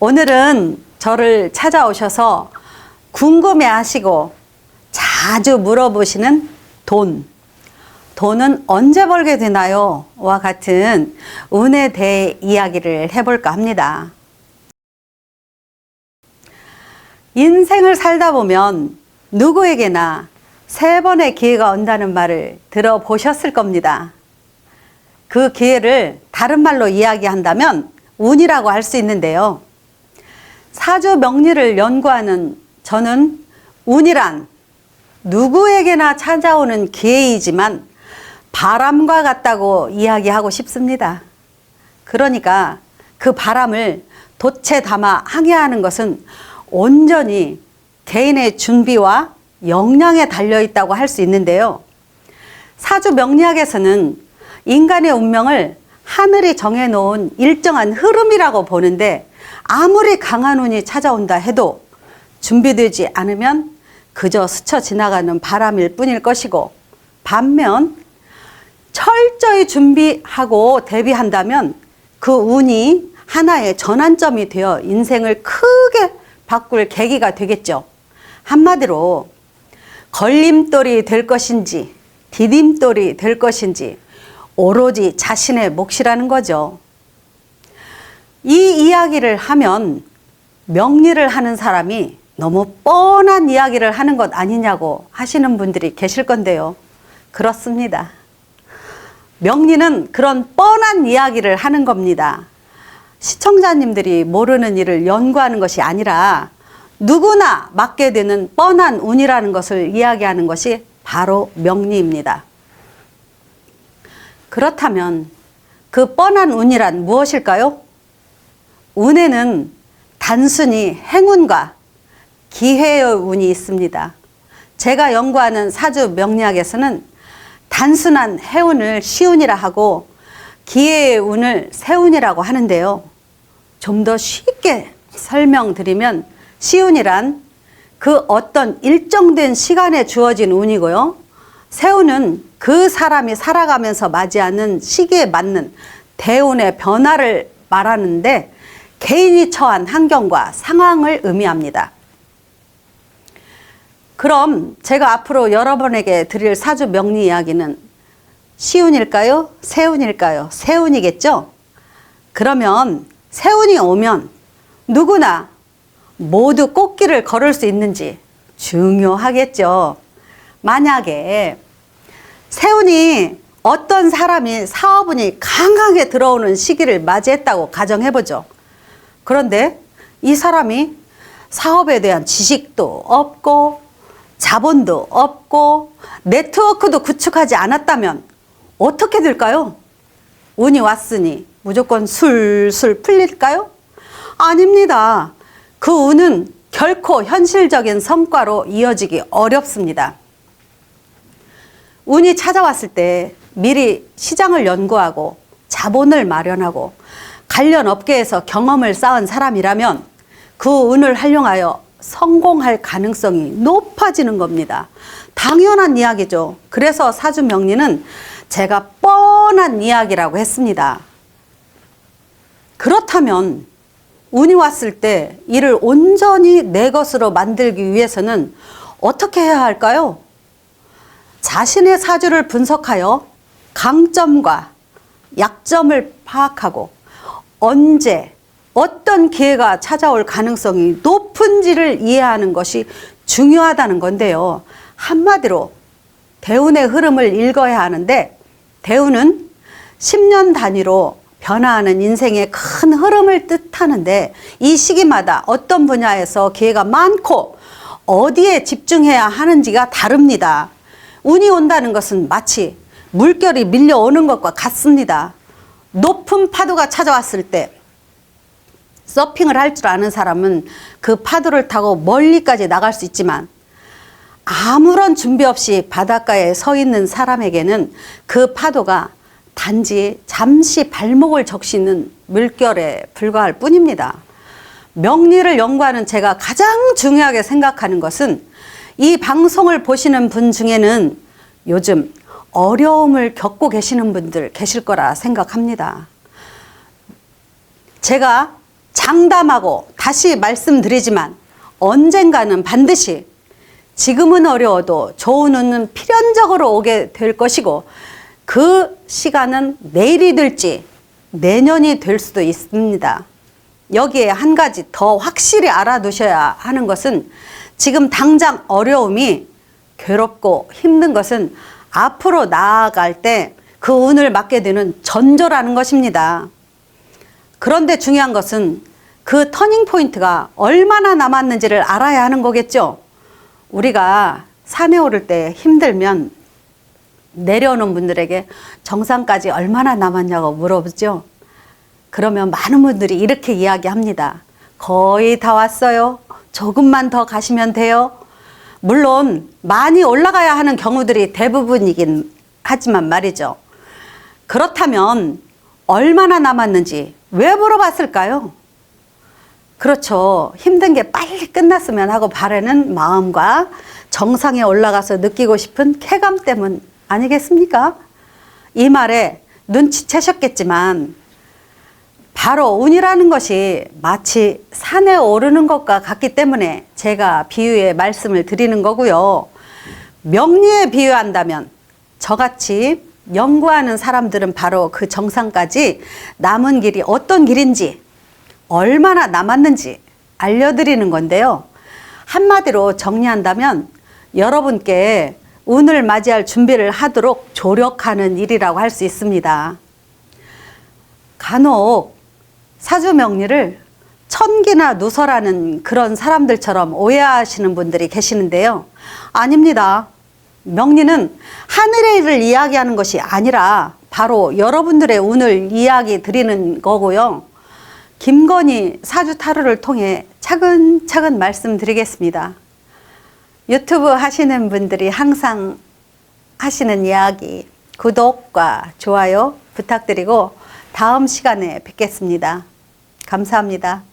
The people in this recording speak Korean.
오늘은 저를 찾아오셔서 궁금해하시고 자주 물어보시는 돈은 언제 벌게 되나요? 와 같은 운에 대해 이야기를 해볼까 합니다. 인생을 살다 보면 누구에게나 3번의 기회가 온다는 말을 들어보셨을 겁니다. 그 기회를 다른 말로 이야기한다면 운이라고 할 수 있는데요. 사주 명리를 연구하는 저는 운이란 누구에게나 찾아오는 기회이지만 바람과 같다고 이야기하고 싶습니다. 그러니까 그 바람을 돛에 담아 항해하는 것은 온전히 개인의 준비와 역량에 달려있다고 할 수 있는데요. 사주 명리학에서는 인간의 운명을 하늘이 정해놓은 일정한 흐름이라고 보는데 아무리 강한 운이 찾아온다 해도 준비되지 않으면 그저 스쳐 지나가는 바람일 뿐일 것이고, 반면 철저히 준비하고 대비한다면 그 운이 하나의 전환점이 되어 인생을 크게 바꿀 계기가 되겠죠. 한마디로 걸림돌이 될 것인지 디딤돌이 될 것인지 오로지 자신의 몫이라는 거죠. 이 이야기를 하면 명리를 하는 사람이 너무 뻔한 이야기를 하는 것 아니냐고 하시는 분들이 계실 건데요. 그렇습니다. 명리는 그런 뻔한 이야기를 하는 겁니다. 시청자님들이 모르는 일을 연구하는 것이 아니라 누구나 맡게 되는 뻔한 운이라는 것을 이야기하는 것이 바로 명리입니다. 그렇다면 그 뻔한 운이란 무엇일까요? 운에는 단순히 행운과 기회의 운이 있습니다. 제가 연구하는 사주 명리학에서는 단순한 해운을 시운이라 하고 기회의 운을 세운이라고 하는데요. 좀 더 쉽게 설명드리면 시운이란 그 어떤 일정된 시간에 주어진 운이고요. 세운은 그 사람이 살아가면서 맞이하는 시기에 맞는 대운의 변화를 말하는데 개인이 처한 환경과 상황을 의미합니다. 그럼 제가 앞으로 여러분에게 드릴 사주 명리 이야기는 시운일까요? 세운일까요? 세운이겠죠? 그러면 세운이 오면 누구나 모두 꽃길을 걸을 수 있는지 중요하겠죠. 만약에 세운이 어떤 사람이 사업운이 강하게 들어오는 시기를 맞이했다고 가정해보죠. 그런데 이 사람이 사업에 대한 지식도 없고 자본도 없고 네트워크도 구축하지 않았다면 어떻게 될까요? 운이 왔으니 무조건 술술 풀릴까요? 아닙니다. 그 운은 결코 현실적인 성과로 이어지기 어렵습니다. 운이 찾아왔을 때 미리 시장을 연구하고 자본을 마련하고 관련 업계에서 경험을 쌓은 사람이라면 그 운을 활용하여 성공할 가능성이 높아지는 겁니다. 당연한 이야기죠. 그래서 사주 명리는 제가 뻔한 이야기라고 했습니다. 그렇다면 운이 왔을 때 이를 온전히 내 것으로 만들기 위해서는 어떻게 해야 할까요? 자신의 사주를 분석하여 강점과 약점을 파악하고 언제 어떤 기회가 찾아올 가능성이 높은지를 이해하는 것이 중요하다는 건데요. 한마디로 대운의 흐름을 읽어야 하는데 대운은 10년 단위로 변화하는 인생의 큰 흐름을 뜻하는데 이 시기마다 어떤 분야에서 기회가 많고 어디에 집중해야 하는지가 다릅니다. 운이 온다는 것은 마치 물결이 밀려오는 것과 같습니다. 높은 파도가 찾아왔을 때 서핑을 할 줄 아는 사람은 그 파도를 타고 멀리까지 나갈 수 있지만 아무런 준비 없이 바닷가에 서 있는 사람에게는 그 파도가 단지 잠시 발목을 적시는 물결에 불과할 뿐입니다. 명리를 연구하는 제가 가장 중요하게 생각하는 것은 이 방송을 보시는 분 중에는 요즘 어려움을 겪고 계시는 분들 계실 거라 생각합니다. 제가 장담하고 다시 말씀드리지만 언젠가는 반드시 지금은 어려워도 좋은 운은 필연적으로 오게 될 것이고 그 시간은 내일이 될지 내년이 될 수도 있습니다. 여기에 한 가지 더 확실히 알아두셔야 하는 것은 지금 당장 어려움이 괴롭고 힘든 것은 앞으로 나아갈 때 그 운을 맞게 되는 전조라는 것입니다. 그런데 중요한 것은 그 터닝 포인트가 얼마나 남았는지를 알아야 하는 거겠죠. 우리가 산에 오를 때 힘들면 내려오는 분들에게 정상까지 얼마나 남았냐고 물어보죠. 그러면 많은 분들이 이렇게 이야기합니다. 거의 다 왔어요. 조금만 더 가시면 돼요. 물론 많이 올라가야 하는 경우들이 대부분이긴 하지만 말이죠. 그렇다면 얼마나 남았는지 왜 물어봤을까요? 그렇죠. 힘든 게 빨리 끝났으면 하고 바라는 마음과 정상에 올라가서 느끼고 싶은 쾌감 때문 아니겠습니까? 이 말에 눈치채셨겠지만 바로 운이라는 것이 마치 산에 오르는 것과 같기 때문에 제가 비유의 말씀을 드리는 거고요. 명리에 비유한다면 저같이 연구하는 사람들은 바로 그 정상까지 남은 길이 어떤 길인지 얼마나 남았는지 알려드리는 건데요. 한마디로 정리한다면 여러분께 운을 맞이할 준비를 하도록 조력하는 일이라고 할 수 있습니다. 간혹 사주명리를 천기나 누설하는 그런 사람들처럼 오해하시는 분들이 계시는데요. 아닙니다. 명리는 하늘의 일을 이야기하는 것이 아니라 바로 여러분들의 운을 이야기 드리는 거고요. 김건희 사주 타로를 통해 차근차근 말씀드리겠습니다. 유튜브 하시는 분들이 항상 하시는 이야기, 구독과 좋아요 부탁드리고 다음 시간에 뵙겠습니다. 감사합니다.